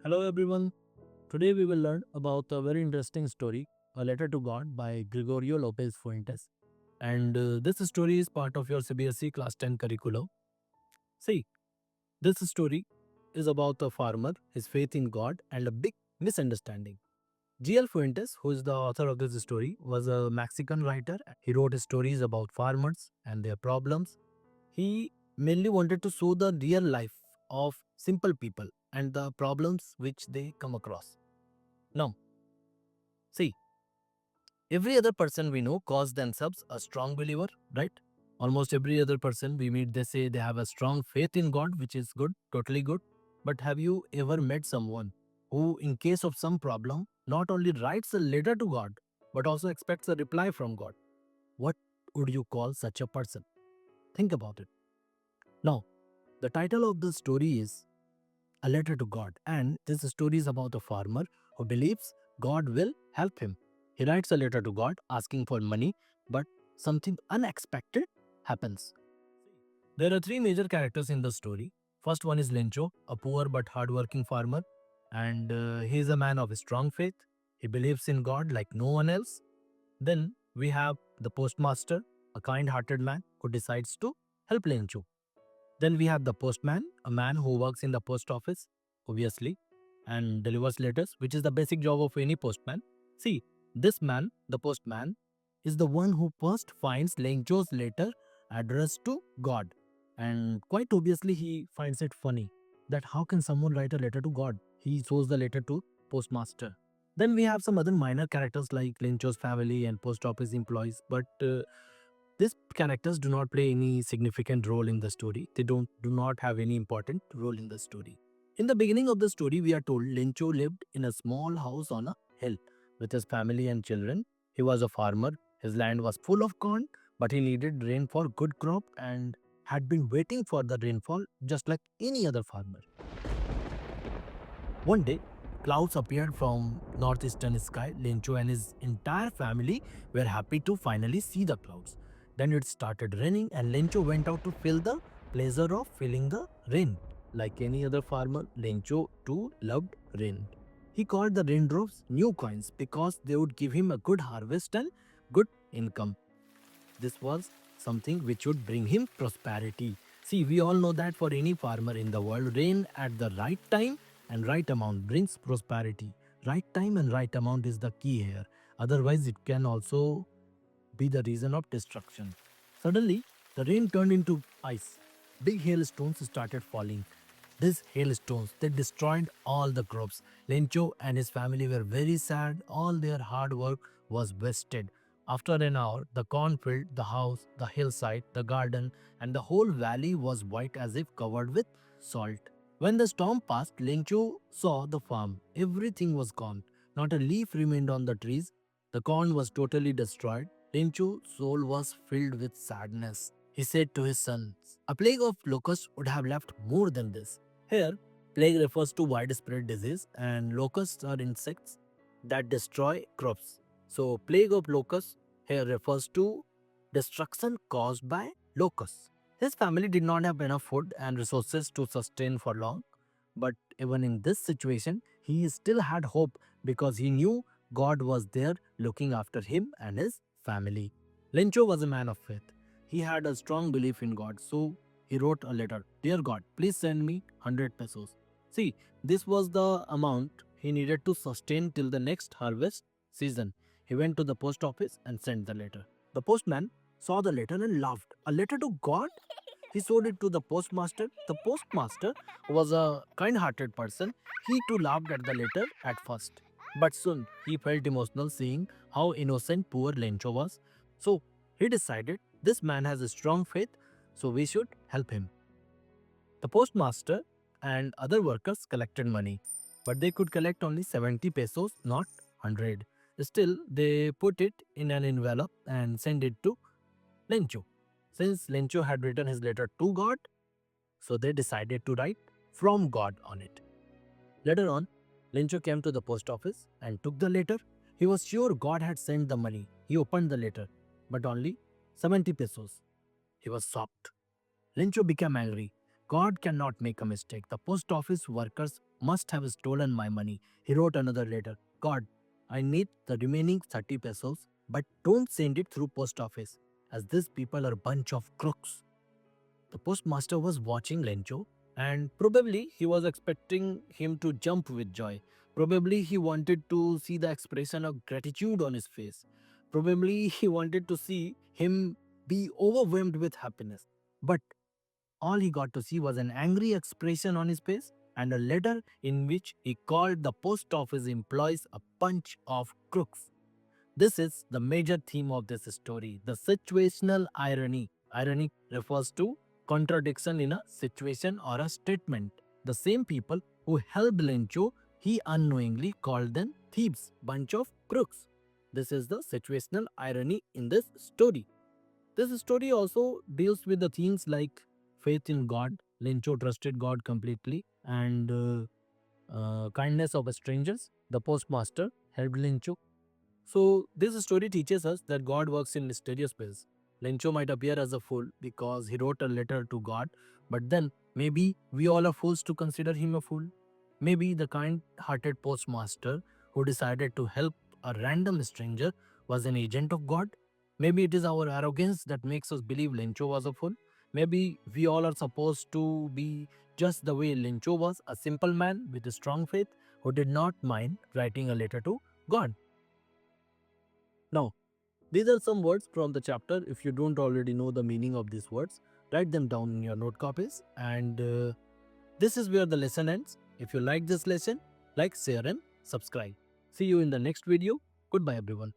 Hello everyone. Today we will learn about a very interesting story, A Letter to God by Gregorio Lopez Fuentes. And this story is part of your CBSE Class 10 curriculum. See, this story is about a farmer, his faith in God, and a big misunderstanding. G.L. Fuentes, who is the author of this story, was a Mexican writer. He wrote stories about farmers and their problems. He mainly wanted to show the real life of simple people and the problems which they come across. Now, see, every other person we know calls themselves a strong believer, right? Almost every other person we meet, they say they have a strong faith in God, which is good, totally good. But have you ever met someone who, in case of some problem, not only writes a letter to God, but also expects a reply from God? What would you call such a person? Think about it. Now, the title of the story is A Letter to God, and this story is about a farmer who believes God will help him. He writes a letter to God asking for money, but something unexpected happens. There are three major characters in the story. First one is Lencho, a poor but hardworking farmer, and he is a man of strong faith. He believes in God like no one else. Then we have the postmaster, a kind hearted man who decides to help Lencho. Then we have the postman, a man who works in the post office, obviously, and delivers letters, which is the basic job of any postman. See, this man, the postman, is the one who first finds Lengcho's letter addressed to God. And quite obviously, he finds it funny that how can someone write a letter to God? He shows the letter to postmaster. Then we have some other minor characters like Lyncho's family and post office employees, but these characters do not play any significant role in the story. They do not have any important role in the story. In the beginning of the story, we are told Lencho lived in a small house on a hill with his family and children. He was a farmer. His land was full of corn, but he needed rain for good crop and had been waiting for the rainfall just like any other farmer. One day, clouds appeared from northeastern sky. Lencho and his entire family were happy to finally see the clouds. Then it started raining and Lencho went out to feel the pleasure of feeling the rain. Like any other farmer, Lencho too loved rain. He called the raindrops new coins because they would give him a good harvest and good income. This was something which would bring him prosperity. See, we all know that for any farmer in the world, rain at the right time and right amount brings prosperity. Right time and right amount is the key here. Otherwise, it can also be the reason of destruction. Suddenly, the rain turned into ice. Big hailstones started falling. These hailstones, they destroyed all the crops. Lencho and his family were very sad. All their hard work was wasted. After an hour, the cornfield, the house, the hillside, the garden, and the whole valley was white as if covered with salt. When the storm passed, Lencho saw the farm. Everything was gone. Not a leaf remained on the trees. The corn was totally destroyed. Lencho's soul was filled with sadness. He said to his sons, "A plague of locusts would have left more than this." Here, plague refers to widespread disease, and locusts are insects that destroy crops. So, plague of locusts here refers to destruction caused by locusts. His family did not have enough food and resources to sustain for long, but even in this situation, he still had hope because he knew God was there looking after him and his family. Lencho was a man of faith. He had a strong belief in God, so he wrote a letter. "Dear God, please send me 100 pesos." See, this was the amount he needed to sustain till the next harvest season. He went to the post office and sent the letter. The postman saw the letter and laughed. "A letter to God?" He showed it to the postmaster. The postmaster was a kind hearted person. He too laughed at the letter at first. But soon he felt emotional seeing how innocent poor Lencho was. So he decided this man has a strong faith, so we should help him. The postmaster and other workers collected money, but they could collect only 70 pesos, not 100. Still, they put it in an envelope and sent it to Lencho. Since Lencho had written his letter to God, so they decided to write from God on it. Later on, Lencho came to the post office and took the letter. He was sure God had sent the money. He opened the letter, but only 70 pesos. He was shocked. Lencho became angry. God cannot make a mistake. The post office workers must have stolen my money. He wrote another letter. God, I need the remaining 30 pesos, but don't send it through post office, as these people are a bunch of crooks. The postmaster was watching Lencho, and probably he was expecting him to jump with joy. Probably he wanted to see the expression of gratitude on his face. Probably he wanted to see him be overwhelmed with happiness. But all he got to see was an angry expression on his face and a letter in which he called the post office employees a bunch of crooks. This is the major theme of this story, the situational irony. Irony refers to contradiction in a situation or a statement. The same people who helped Lencho, he unknowingly called them thieves, bunch of crooks. This is the situational irony in this story. This story also deals with the themes like faith in God. Lencho trusted God completely, and kindness of strangers. The postmaster helped Lencho. So, this story teaches us that God works in mysterious ways. Lencho might appear as a fool because he wrote a letter to God, but then maybe we all are fools to consider him a fool. Maybe the kind hearted postmaster who decided to help a random stranger was an agent of God. Maybe it is our arrogance that makes us believe Lencho was a fool. Maybe we all are supposed to be just the way Lencho was, a simple man with a strong faith who did not mind writing a letter to God. Now, these are some words from the chapter. If you don't already know the meaning of these words, write them down in your note copies. And this is where the lesson ends. If you like this lesson, like, share, and subscribe. See you in the next video. Goodbye, everyone.